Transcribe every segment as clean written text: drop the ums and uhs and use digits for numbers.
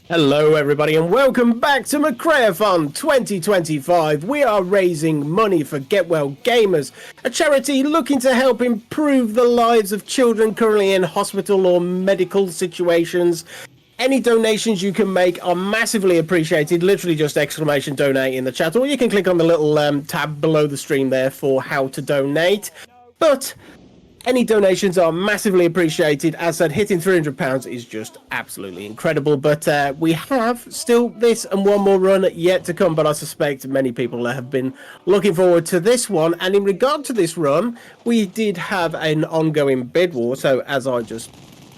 Hello everybody and welcome back to McRaeathon 2025. We are raising money for Get Well Gamers, a charity looking to help improve the lives of children currently in hospital or medical situations. Any donations you can make are massively appreciated. Literally just exclamation donate in the chat, or you can click on the little tab below the stream there for how to donate. But any donations are massively appreciated. As said, hitting £300 is just absolutely incredible. But we have still this and one more run yet to come. But I suspect many people have been looking forward to this one. And in regard to this run, we did have an ongoing bid war. So as I just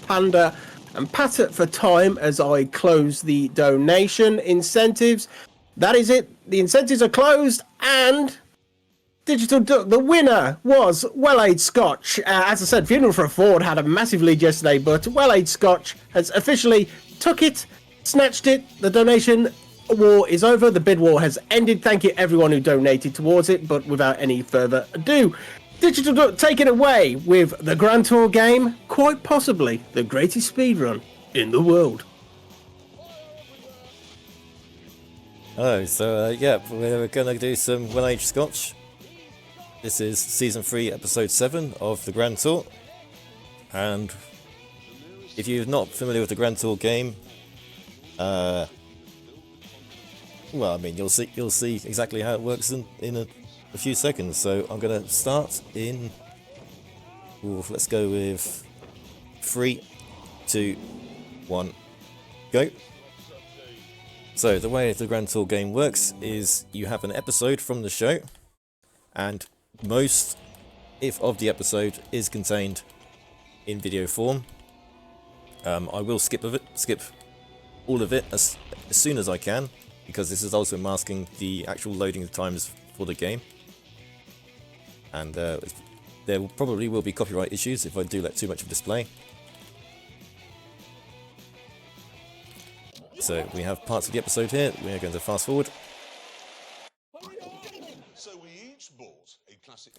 pander and pat it for time as I close the donation incentives, that is it. The incentives are closed and DigitalDuck, the winner was Well-Aged Scotch. As I said, Funeral for a Ford had a massive lead yesterday, but Well-Aged Scotch has officially took it, snatched it. The donation war is over. The bid war has ended. Thank you everyone who donated towards it, but without any further ado, DigitalDuck, take it away with the Grand Tour game, quite possibly the greatest speedrun in the world. Oh, so yeah, we're going to do some Well-Aged Scotch. This is Season 3, Episode 7 of the Grand Tour. And if you're not familiar with the Grand Tour game, well, I mean, you'll see exactly how it works in a few seconds. So I'm going to start in... Ooh, let's go with 3, 2, 1, go. So the way the Grand Tour game works is you have an episode from the show, and most, if of the episode, is contained in video form. I will skip all of it as soon as I can, because this is also masking the actual loading times for the game. And there probably will be copyright issues if I do let too much of display. So we have parts of the episode here. We are going to fast forward.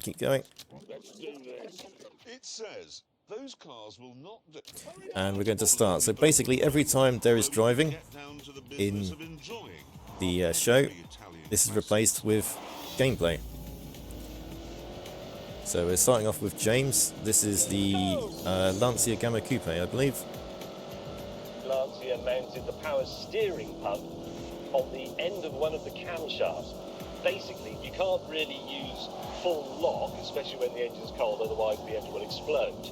Keep going. It says those cars will not do. And we're going to start. So basically every time there is driving in the show, this is replaced with gameplay. So we're starting off with James. This is the Lancia Gamma Coupe, I believe. Lancia mounted the power steering pump on the end of one of the camshafts. Basically, you can't really use full lock, especially when the engine's cold, otherwise the engine will explode.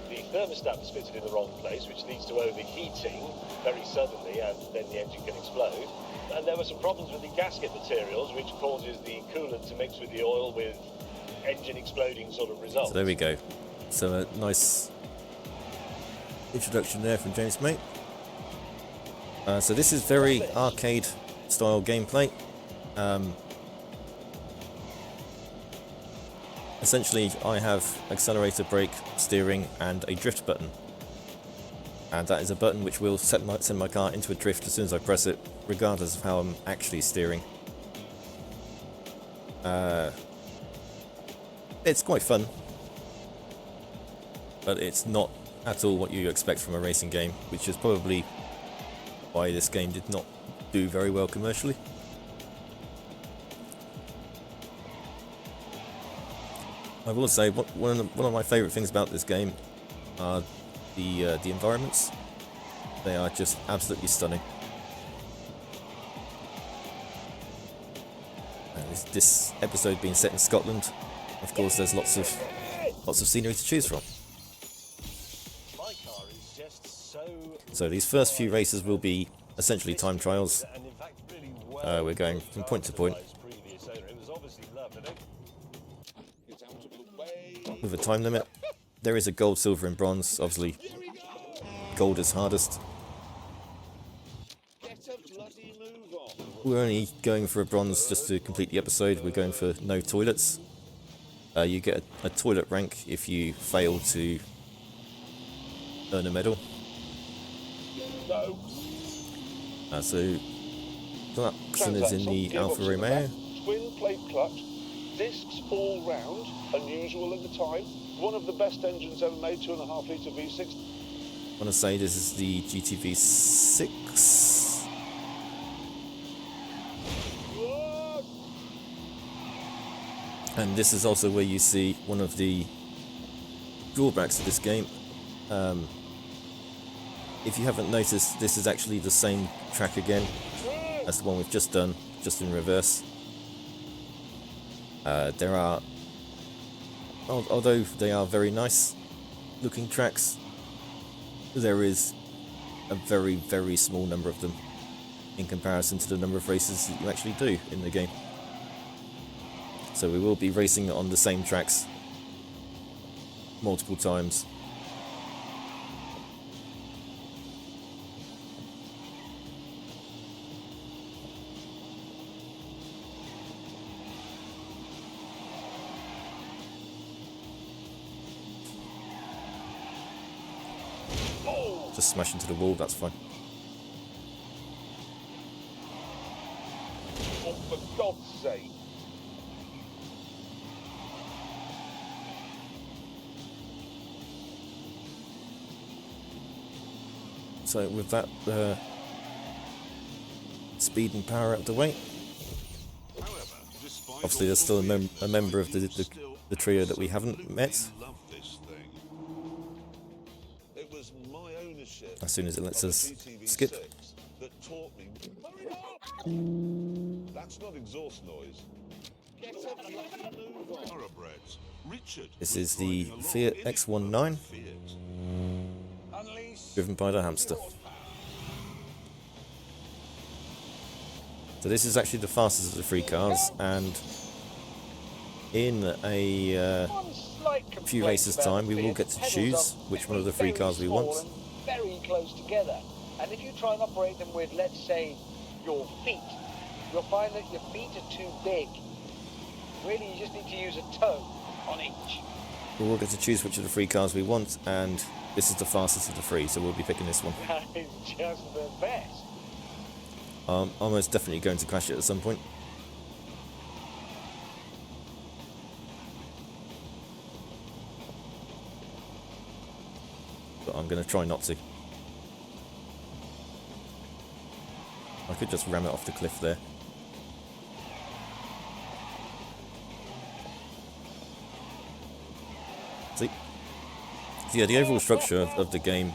The thermostat was fitted in the wrong place, which leads to overheating very suddenly, and then the engine can explode. And there were some problems with the gasket materials, which causes the coolant to mix with the oil, with engine exploding sort of results. So there we go. So a nice introduction there from James Mate. So this is very arcade style gameplay. Essentially, I have accelerator, brake, steering, and a drift button. And that is a button which will send my car into a drift as soon as I press it, regardless of how I'm actually steering. It's quite fun, but it's not at all what you expect from a racing game, which is probably why this game did not do very well commercially. I will say one of my favourite things about this game are the environments. They are just absolutely stunning. This episode being set in Scotland, of course, there's lots of scenery to choose from. So these first few races will be essentially time trials. We're going from point to point with a time limit. There is a gold, silver and bronze. Obviously gold is hardest. We're only going for a bronze just to complete the episode. We're going for no toilets. You get a toilet rank if you fail to earn a medal. So Clarkson is in the Alfa Romeo. Twin plate clutch, discs all round, unusual at the time. One of the best engines ever made, 2.5 litre V6. want to say this is the GTV 6. And this is also where you see one of the drawbacks of this game. If you haven't noticed, this is actually the same track again as the one we've just done, just in reverse. There are, although they are very nice looking tracks, there is a very, very small number of them in comparison to the number of races that you actually do in the game. So we will be racing on the same tracks multiple times. Just smash into the wall, that's fine. Oh, for God's sake. So with that speed and power out of the way, However, despite obviously there's still a member of the trio that we haven't met. love this thing. It was my ownership As soon as it lets of us the GTV skip. 6 that taught me. That's not exhaust noise. Thoroughbreds. Richard. This is the Fiat X19, driven by the hamster. So this is actually the fastest of the three cars, and in a few races time we will get to choose which one of the three cars we want. Very close together, and if you try and operate them with, let's say, your feet, you'll find that your feet are too big. Really, you just need to use a toe on each. We will get to choose which of the three cars we want, and this is the fastest of the three, so we'll be picking this one. That is just the best. I'm almost definitely going to crash it at some point. But I'm going to try not to. I could just ram it off the cliff there. See? So yeah, the overall structure of the game,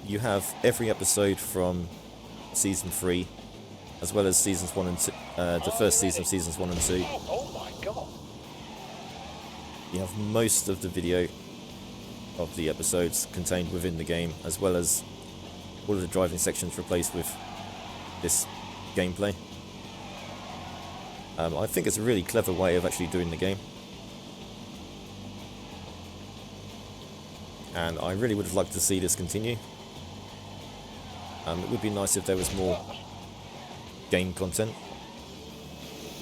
you have every episode from Season 3, as well as Seasons 1 and 2, the first season of Seasons 1 and 2. Oh my God. You have most of the video of the episodes contained within the game, as well as all of the driving sections replaced with this gameplay. I think it's a really clever way of actually doing the game. And I really would have liked to see this continue. It would be nice if there was more game content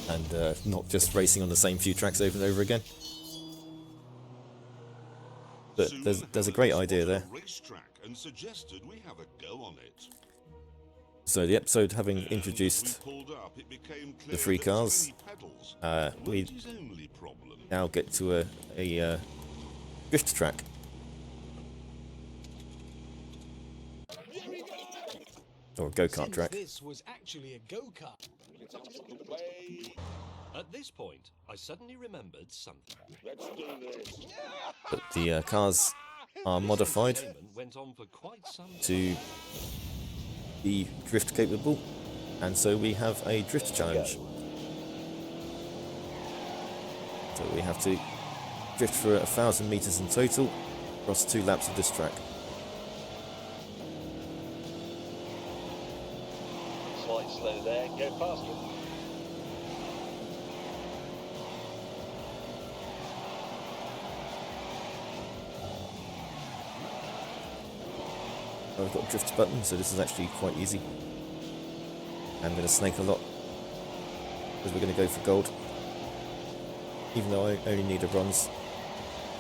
and not just racing on the same few tracks over and over again. But there's a great idea there. And suggested we have a go on it. So the episode having introduced the three cars, we now get to a drift track. Or a go-kart track. This was actually a go-kart. At this point, I suddenly remembered something. But the cars are modified Went on for quite some to be drift capable, and so we have a drift challenge. So we have to drift for 1,000 meters in total across 2 laps of this track. Slight slow there, go faster. I've got a drift button, so this is actually quite easy. I'm going to snake a lot because we're going to go for gold. Even though I only need a bronze,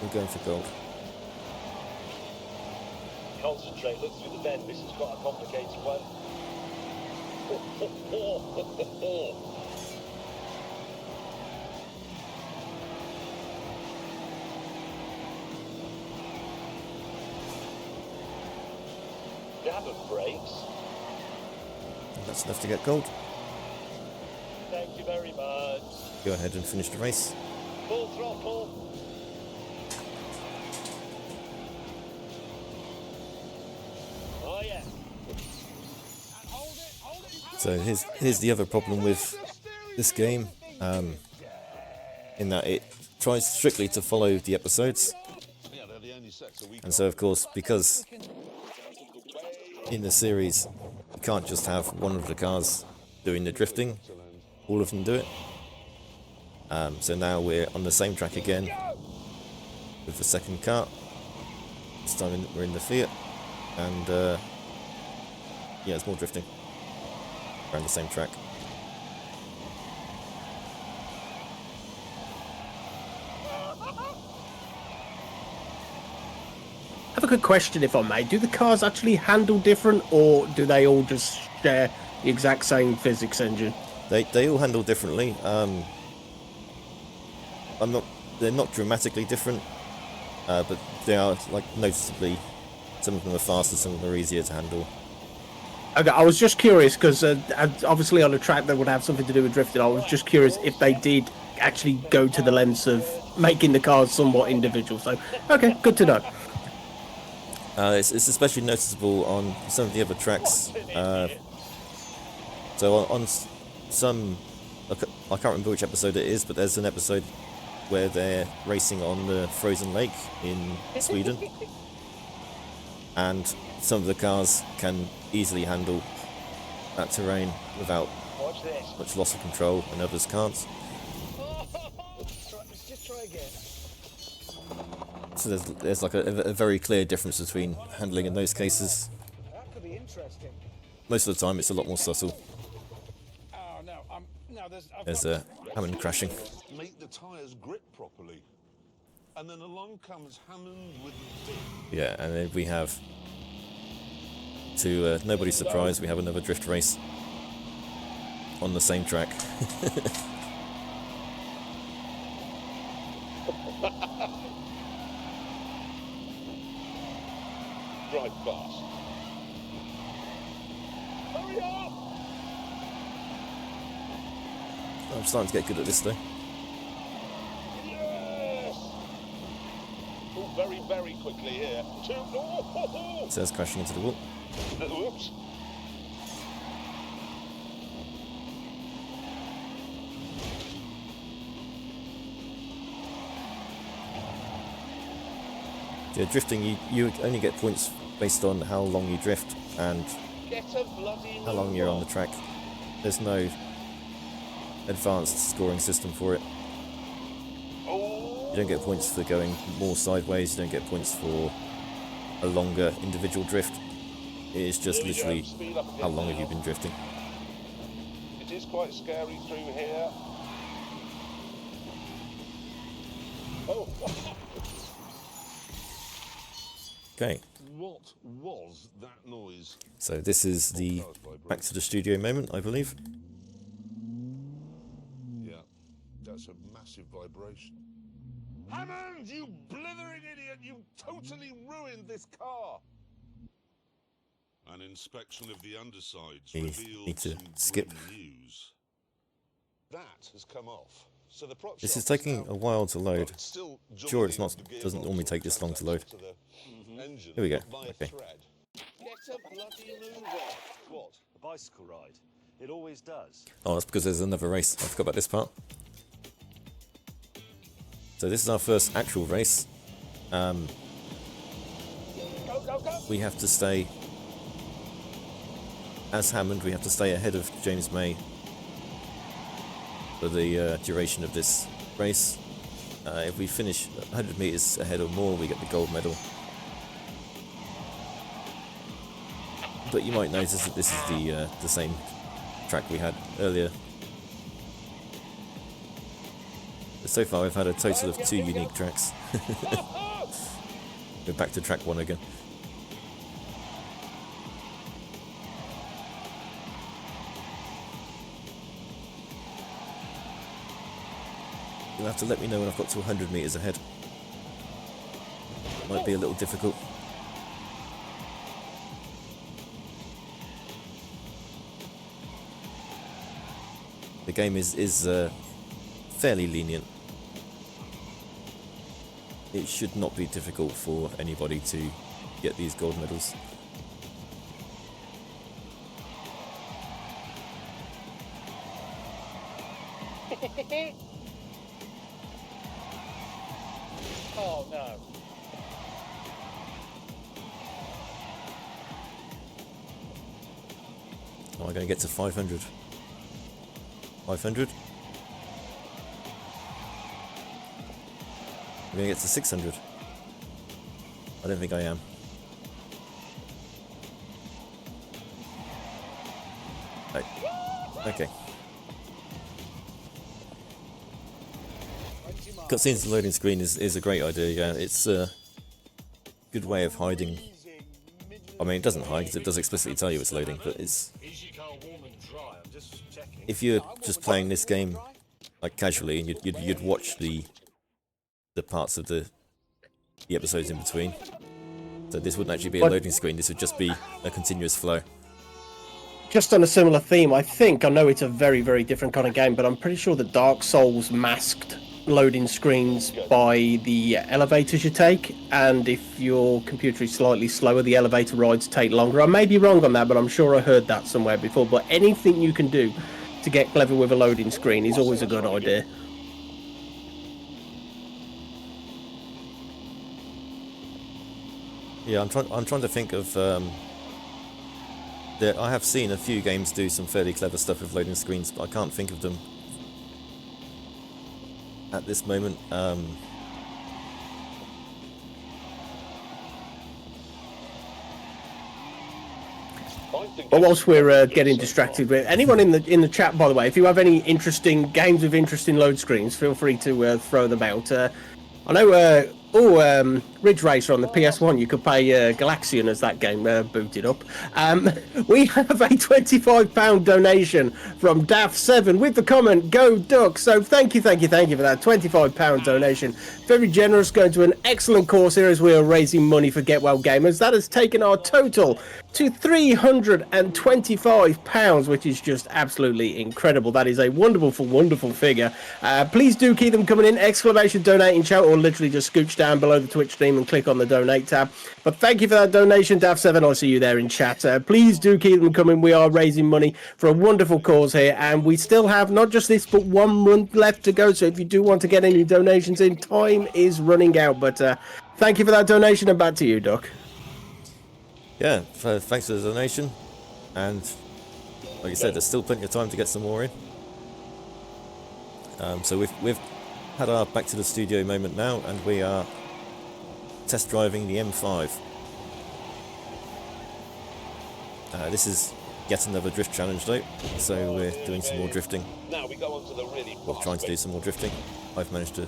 we're going for gold. Concentrate, look through the bend. This is quite a complicated one. Good brakes. That's enough to get gold. Thank you very much. Go ahead and finish the race. Full throttle. Oh yeah. So here's the other problem with this game, in that it tries strictly to follow the episodes, and so of course, because in the series you can't just have one of the cars doing the drifting, all of them do it. So now we're on the same track again with the second car. This time we're in the Fiat, and yeah, it's more drifting around the same track. I have a good question, if I may. Do the cars actually handle different, or do they all just share the exact same physics engine? They all handle differently. They're not dramatically different, but they are like noticeably. Some of them are faster, some of them are easier to handle. Okay, I was just curious because obviously on a track that would have something to do with drifting. I was just curious if they did actually go to the lengths of making the cars somewhat individual. So, okay, good to know. It's especially noticeable on some of the other tracks. So on some, I can't remember which episode it is, but there's an episode where they're racing on the frozen lake in Sweden, and some of the cars can easily handle that terrain without much loss of control, and others can't. Just try again. So there's like a very clear difference between handling in those cases. That could be interesting. Most of the time it's a lot more subtle. Oh no, There's Hammond crashing. Make the tyres grip properly. And then along comes Hammond with the dip. Yeah, and then we have, to nobody's surprise, we have another drift race on the same track. Drive fast. Hurry up! I'm starting to get good at this though. Yes! Oh, very, very quickly here. It says crashing into the wall. Whoops. Yeah, drifting, you only get points based on how long you drift and Get a bloody how long you're on the track. There's no advanced scoring system for it. Oh, You don't get points for going more sideways, you don't get points for a longer individual drift. It is just literally how long have you been drifting. it is quite scary through here. Oh, Okay, what was that noise? so this is the back to the studio moment, I believe. Yeah, that's a massive vibration. Hammond, you blithering idiot! You totally ruined this car! An inspection of the undersides You revealed need to some skip. grim news. That has come off. So the prop This shop is taking now- a while to load. It's still Sure, it's not. jogging the Doesn't gearbox normally or take this long to load. to the engine Here we go. via Okay. thread. Get a bloody move on. What? A bicycle ride. It always does. Oh, that's because there's another race. I forgot about this part. So this is our first actual race. We have to stay, as Hammond, we have to stay ahead of James May for the duration of this race. If we finish 100 meters ahead or more, we get the gold medal. But you might notice that this is the same track we had earlier. But so far, we've had a total of 2 unique tracks. We're back to track 1 again. You'll have to let me know when I've got to 100 meters ahead. Might be a little difficult. game is fairly lenient. It should not be difficult for anybody to get these gold medals. Oh no. Am I going to get to 500? 500? I'm going to get to 600. I don't think I am. Right. Okay. Cutscenes and loading screen is a great idea, yeah. It's a good way of hiding. I mean, it doesn't hide because it does explicitly tell you it's loading, but it's... If you're just playing this game like casually, and you'd watch the parts of the episodes in between. So this wouldn't actually be a loading screen, this would just be a continuous flow. Just on a similar theme, I know it's a very, very different kind of game, but I'm pretty sure that Dark Souls masked loading screens by the elevators you take, and if your computer is slightly slower, the elevator rides take longer. I may be wrong on that, but I'm sure I heard that somewhere before. But anything you can do to get clever with a loading screen is always a good idea. Yeah, I'm trying to think of I have seen a few games do some fairly clever stuff with loading screens, but I can't think of them at this moment. But whilst we're getting distracted, with anyone in the chat, by the way, if you have any interesting games with interesting load screens, feel free to throw them out. I know. Ridge Racer on the PS1, you could play Galaxian as that game booted up. We have a £25 donation from Daff7 with the comment, "Go Duck." So thank you for that £25 donation. Very generous, going to an excellent cause here as we are raising money for Get Well Gamers. That has taken our total to £325, which is just absolutely incredible. That is a wonderful figure. Please do keep them coming in. !donate in chat, or literally just scooch down below the Twitch stream and click on the donate tab. But thank you for that donation, Daff7. I'll see you there in chat. Please do keep them coming. We are raising money for a wonderful cause here, and we still have not just this, but 1 month left to go. So if you do want to get any donations in, time is running out. But thank you for that donation, and back to you, Duck. Yeah, thanks for the donation, and like you said, there's still plenty of time to get some more in. So we've had our back to the studio moment now, and we are test driving the M5. This is yet another drift challenge though, so we're doing some more drifting. Now we go on to the really We're trying to do some more drifting. I've managed to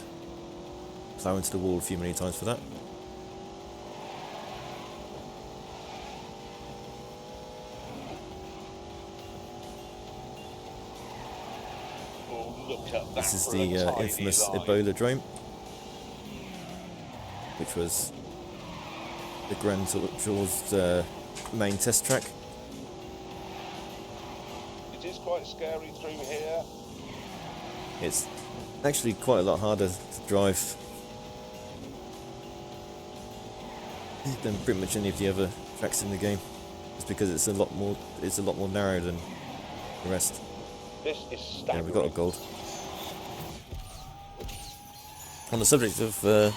plough into the wall a few many times for that. This is the infamous Ebola drone, which was the Grand Tour's main test track. It is quite scary through here. It's actually quite a lot harder to drive than pretty much any of the other tracks in the game, just because it's a lot more narrow than the rest. This is Yeah, we got a gold. On the subject of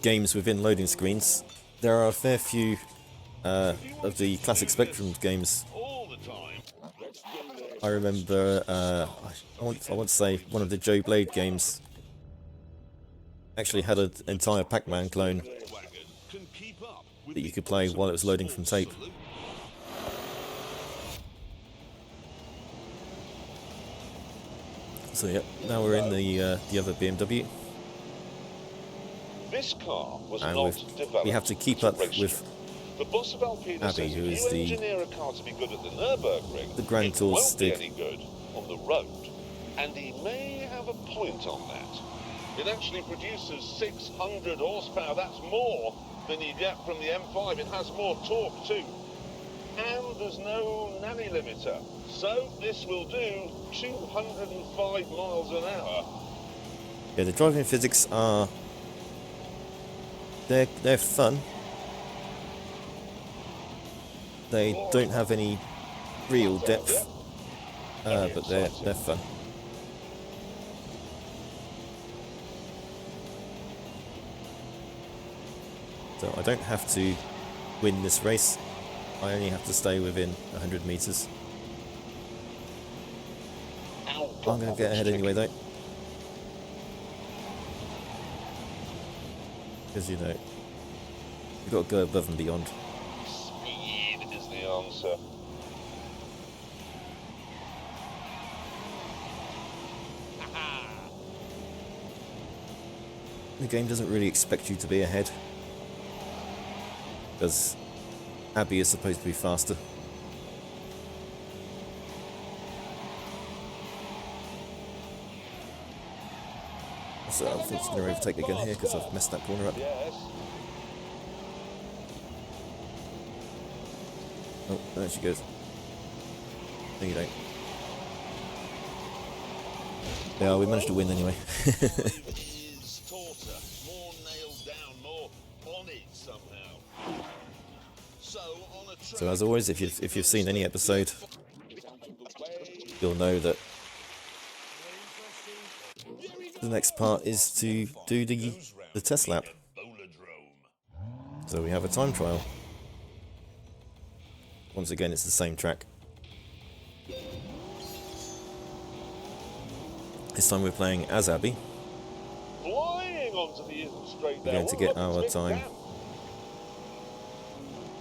games within loading screens, there are a fair few of the classic Spectrum games. I remember, I want to say one of the Joe Blade games actually had an entire Pac-Man clone that you could play while it was loading from tape. So yeah, now we're in the other BMW. This car was And not developed. we have to keep up with the boss of Alpina Abby, says who if is you the- engineer a car to be good at the Nürburgring, the Grand it Tour's won't stick. be any good on the road. And he may have a point on that. It actually produces 600 horsepower. That's more than you get from the M5. It has more torque too. And there's no nanny limiter. So this will do 205 miles an hour. Yeah, the driving physics are... They're fun. They don't have any real depth, but they're fun. So I don't have to win this race. I only have to stay within 100 meters. I'm going to get ahead anyway, though. Because, you know, you've got to go above and beyond. Speed is the answer. The game doesn't really expect you to be ahead, because Abby is supposed to be faster. So I think she's going to overtake again here because I've messed that corner up. Yes. Oh, there she goes. No, you don't. Yeah, we managed to win anyway. Is tauter, more nailed down, more on it somehow. So on a So as always, if you've seen any episode, you'll know that the next part is to do the test lap. So we have a time trial. Once again, it's the same track. This time we're playing as Abby. Flying onto the straight We're going to get our time,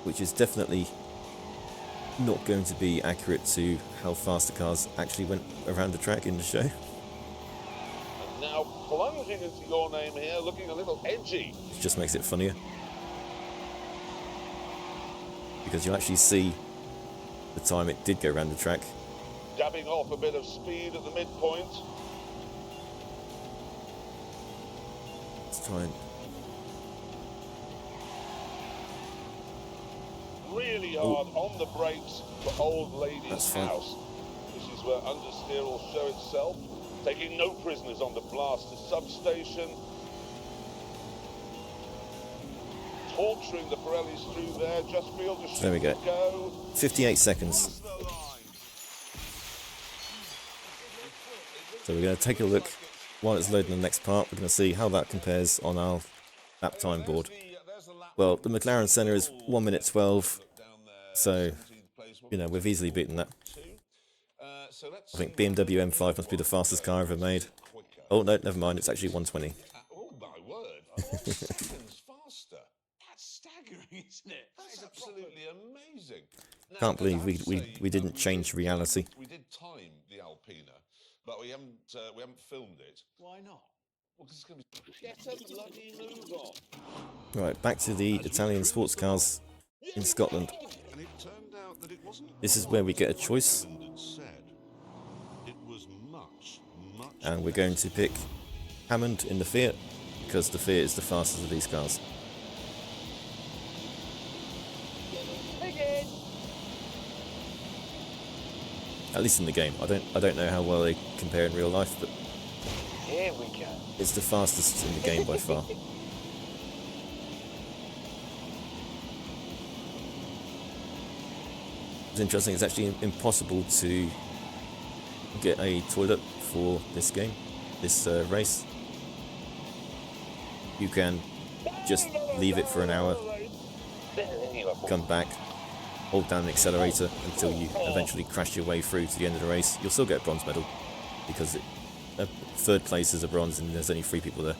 which is definitely not going to be accurate to how fast the cars actually went around the track in the show. And now plunging into your name here, looking a little edgy. It just makes it funnier. Because you actually see the time it did go around the track. Dabbing off a bit of speed at the midpoint. Let's try and... Really hard on the brakes for Old Lady's That's fine. house. This is where understeer will show itself. Taking no prisoners on the blaster substation. Torturing the Pirellis through there. Just feel to There we go. go. 58 seconds. So we're going to take a look while it's loading the next part. We're going to see how that compares on our lap time board. Well, the McLaren Senna is 1 minute 12, so, you know, we've easily beaten that. I think BMW M5 must be the fastest car ever made. Oh, no, never mind, it's actually 120. Oh my word. 4 seconds faster. That's staggering, isn't it? That's absolutely amazing. Now, Can't believe I have to we say, didn't change reality. We did time the Alpina, but we haven't filmed it. Why not? Well, 'cause it's going to be... Get a bloody move on. Right, back to the Italian sports cars in Scotland. And it turned out that it wasn't This is where we get a choice, Ireland had said. It was much and we're going to pick Hammond in the Fiat, because the Fiat is the fastest of these cars. At least in the game. I don't know how well they compare in real life, but Here we go. it's the fastest in the game by far. It's interesting, it's actually impossible to get a toilet for this game, this race. You can just leave it for an hour, come back, hold down the accelerator until you eventually crash your way through to the end of the race. You'll still get a bronze medal, because third place is a bronze and there's only 3 people there.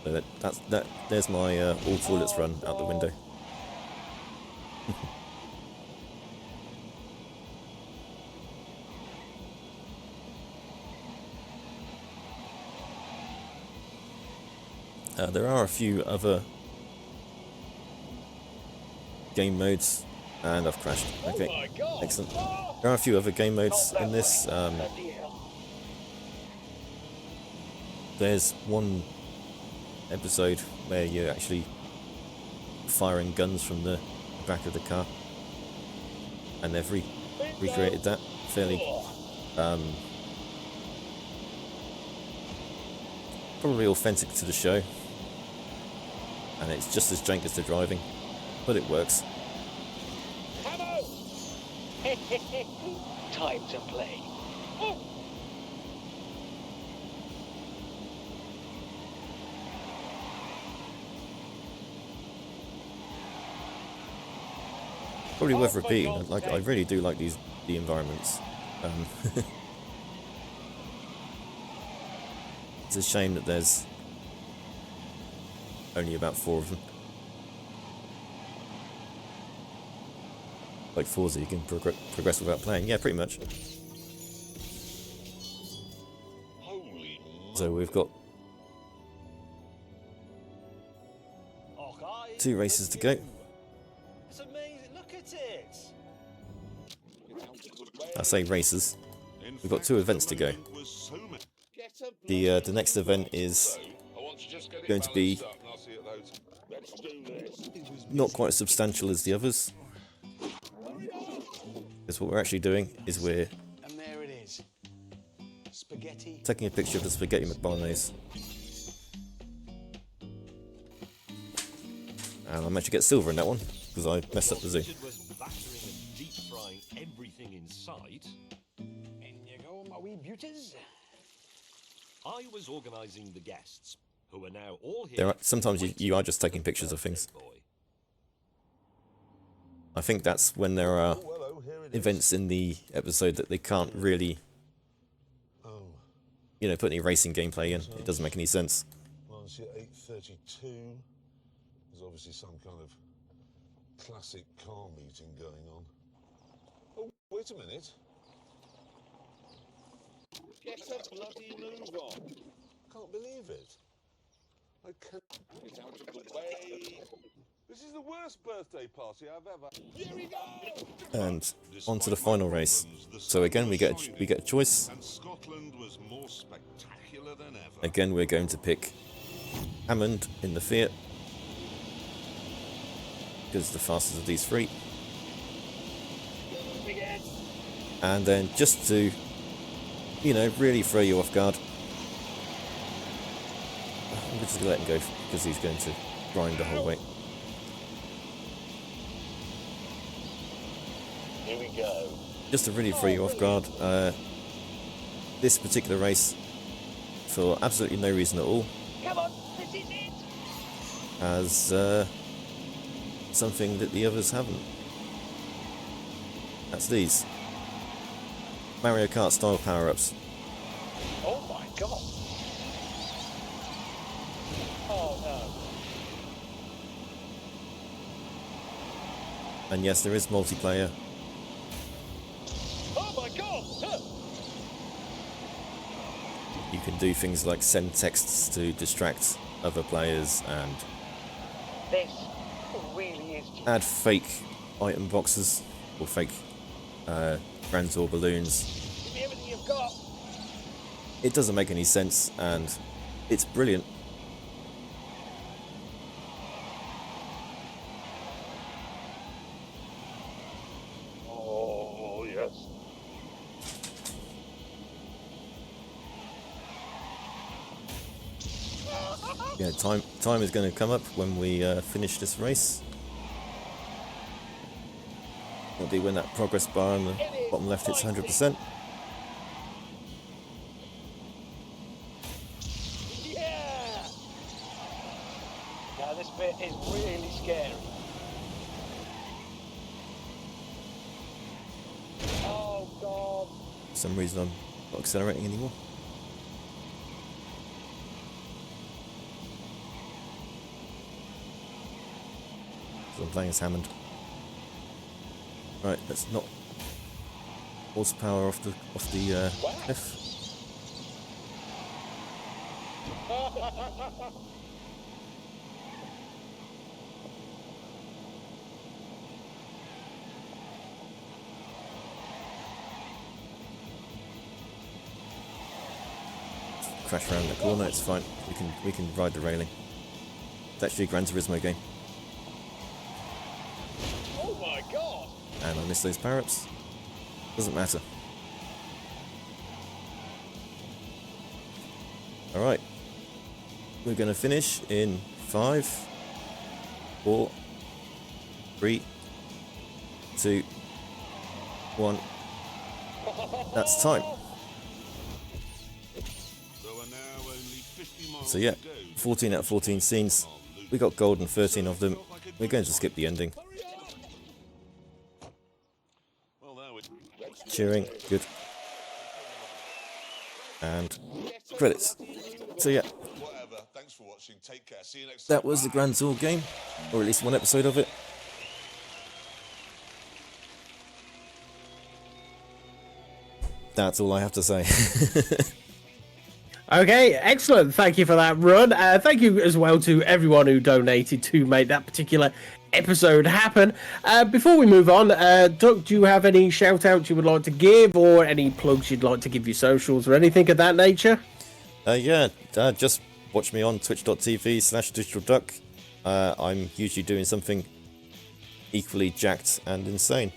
So there's my all toilets run out the window. There are a few other game modes, and I've crashed. Okay, excellent. There are a few other game modes in this. There's one episode where you're actually firing guns from the back of the car, and they've recreated that fairly probably authentic to the show, and it's just as jank as the driving, but it works. Time to play. Probably worth repeating. I really do like the environments. It's a shame that there's only about 4 of them. Like Forza, you can progress without playing. Yeah, pretty much. So we've got 2 races to go. It's amazing. Look at it. I say races. We've got 2 events to go. The next event is going to be not quite as substantial as the others. Because what we're actually doing is we're And there it is. Spaghetti. taking a picture of the spaghetti McBolognese. And I managed to get silver in that one because I messed up the zoom. was battering and deep frying everything in sight, In you go, my wee beauties. I was organising the guests, who are now all here. There are, sometimes you are just taking pictures of things. I think that's when there are events in the episode that they can't really, you know, put any racing gameplay in. It doesn't make any sense. Well, it's at 8:32. There's obviously some kind of classic car meeting going on. Oh, wait a minute. Get a bloody move on. Can't believe it. I can't get out of the way. This is the worst birthday party I've ever. Here we go! And on to the final race. So again, we get a choice. And Scotland was more spectacular than ever. Again, we're going to pick Hammond in the Fiat because it's the fastest of these 3. And then just to, you know, really throw you off guard, I'm just going to let him go because he's going to grind the whole way. Here we go. Just to really throw you off guard, this particular race, for absolutely no reason at all, Come on, this is it. has something that the others haven't. That's these Mario Kart style power-ups. Oh my god. Oh no. And yes, there is multiplayer. Oh my god. Huh. You can do things like send texts to distract other players and This really is. add fake item boxes or fake Grand Tour balloons. Give me everything you've got. It doesn't make any sense and it's brilliant. Oh, yes. Yeah, time is going to come up when we finish this race. It'll be when that progress bar on the bottom left hits 100%. Yeah. Now this bit is really scary. Oh god. For some reason I'm not accelerating anymore. So I'm playing as Hammond. Right, let's knock horsepower off the cliff. Crash around the corner, it's fine. We can ride the railing. It's actually a Gran Turismo game. And I missed those parrots. Doesn't matter. Alright. We're going to finish in 5, 4, 3, 2, 1. That's time. So yeah, 14 out of 14 scenes. We got gold in 13 of them. We're going to skip the ending. Cheering, good. And credits. So yeah, that was the Grand Tour game, or at least one episode of it. That's all I have to say. Okay, excellent. Thank you for that run. Thank you as well to everyone who donated to make that particular episode happen. Before we move on, Duck, do you have any shout outs you would like to give, or any plugs you'd like to give your socials or anything of that nature? Yeah, just watch me on twitch.tv/DigitalDuck. I'm usually doing something equally jacked and insane.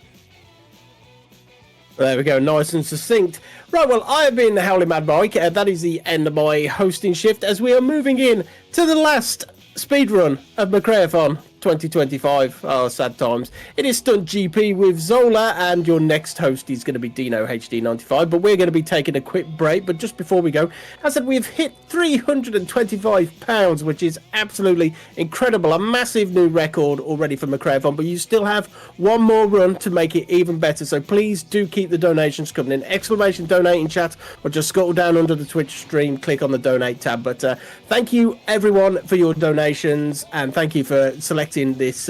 There we go, nice and succinct. Right, well, I have been Howling Mad Mike. That is the end of my hosting shift as we are moving in to the last speedrun of McRaeathon 2025. Oh, sad times. It is Stunt GP with Zola, and your next host is going to be Dino HD95. But we're going to be taking a quick break. But just before we go, I said we've hit £325, which is absolutely incredible. A massive new record already for McRaeathon. But you still have one more run to make it even better. So please do keep the donations coming in. Exclamation donate in chat, or just scroll down under the Twitch stream, click on the donate tab. But thank you everyone for your donations, and thank you for selecting this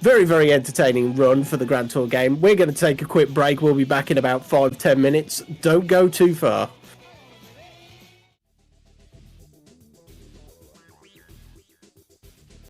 very, very entertaining run for the Grand Tour game. We're going to take a quick break. We'll be back in about 5-10 minutes. Don't go too far.